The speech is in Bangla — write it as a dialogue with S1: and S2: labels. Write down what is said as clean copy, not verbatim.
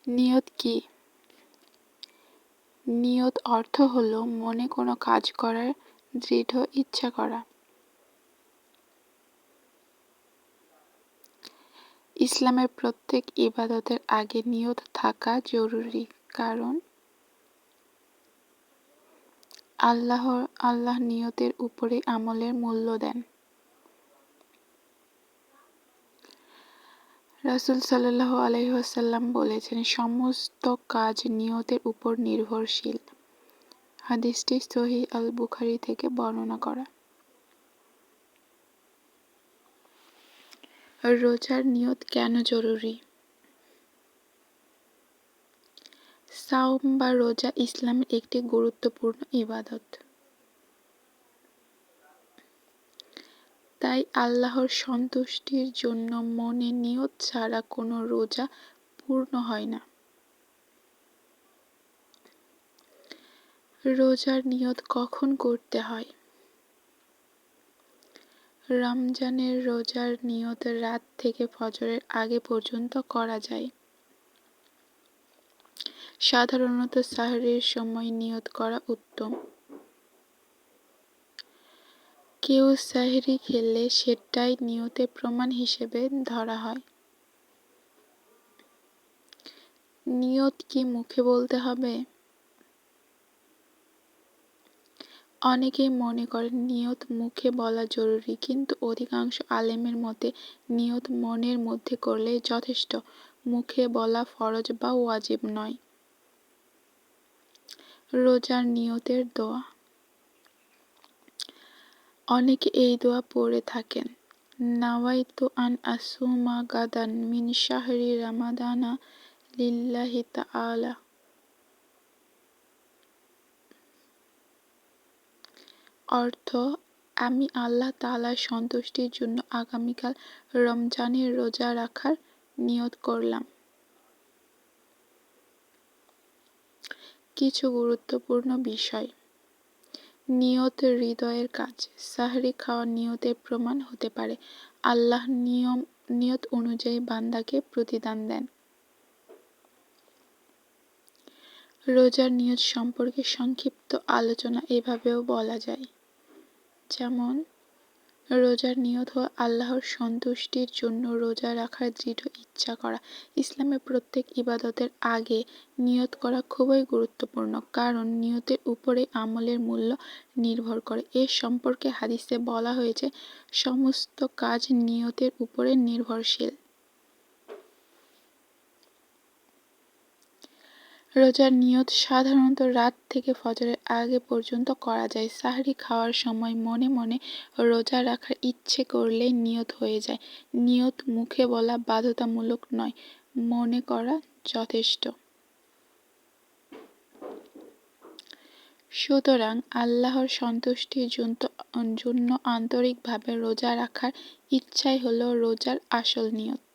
S1: নিয়ত কি? নিয়ত অর্থ হলো মনে কোনো কাজ করার দৃঢ় ইচ্ছা করা। ইসলামের প্রত্যেক ইবাদতের আগে নিয়ত থাকা জরুরি, কারণ আল্লাহ নিয়তের উপরে আমলের মূল্য দেন। রাসূল সাল্লাল্লাহু আলাইহি ওয়াসাল্লাম বলেছেন, সমস্ত কাজ নিয়তের উপর নির্ভরশীল। হাদিসটি সহিহ আল বুখারী থেকে বর্ণনা করা। রোজার নিয়ত কেন জরুরি? সাওম বা রোজা ইসলামের একটি গুরুত্বপূর্ণ ইবাদত। তাই আল্লাহর সন্তুষ্টির জন্য মনে নিয়ত ছাড়া কোনো রোজা পূর্ণ হয় না। রোজার নিয়ত কখন করতে হয়? রমজানের রোজার নিয়ত রাত থেকে ফজরের আগে পর্যন্ত করা যায়। সাধারণত সাহরির সময় নিয়ত করা উত্তম। কেউ সেহরি খেলে সেটাই নিয়তের প্রমাণ হিসেবে ধরা হয়। নিয়ত কি মুখে বলতে হবে? অনেকেই মনে করেন নিয়ত মুখে বলা জরুরি, কিন্তু অধিকাংশ আলেমের মতে নিয়ত মনের মধ্যে করলেই যথেষ্ট, মুখে বলা ফরজ বা ওয়াজিব নয়। রোজার নিয়তের দোয়া। অনেকে এই দোয়া পড়ে থাকেন, নাওয়াইতু আন আসুমা গাদান মিন শাহরি রামাদানা লিল্লাহি তাআলা। অর্থ, আমি আল্লাহ তাআলার সন্তুষ্টির জন্য আগামীকাল রমজানের রোজা রাখার নিয়ত করলাম। কিছু গুরুত্বপূর্ণ বিষয়। নিয়ত হৃদয়ের কাজ। সাহরি খাওয়া নিয়তের প্রমাণ হতে পারে। আল্লাহ নিয়ত অনুযায়ী বান্দাকে প্রতিদান দেন। রোজার নিয়ত সম্পর্কে সংক্ষিপ্ত আলোচনা এভাবেও বলা যায়, যেমন রোজার নিয়ত হলো আল্লাহর সন্তুষ্টির জন্য রোজা রাখার দৃঢ় ইচ্ছা করা। ইসলামের প্রত্যেক ইবাদতের আগে নিয়ত করা খুবই গুরুত্বপূর্ণ, কারণ নিয়তের উপরে আমলের মূল্য নির্ভর করে। এ সম্পর্কে হাদিসে বলা হয়েছে, সমস্ত কাজ নিয়তের উপরে নির্ভরশীল। রোজার নিয়ত সাধারণত রাত থেকে ফজরের আগে পর্যন্ত করা যায়। সাহরি খাওয়ার সময় মনে মনে রোজা রাখার ইচ্ছে করলেই নিয়ত হয়ে যায়। নিয়ত মুখে বলা বাধ্যতামূলক নয়, মনে করা যথেষ্ট। সুতরাং আল্লাহর সন্তুষ্টির জন্য আন্তরিকভাবে রোজা রাখার ইচ্ছাই হলো রোজার আসল নিয়ত।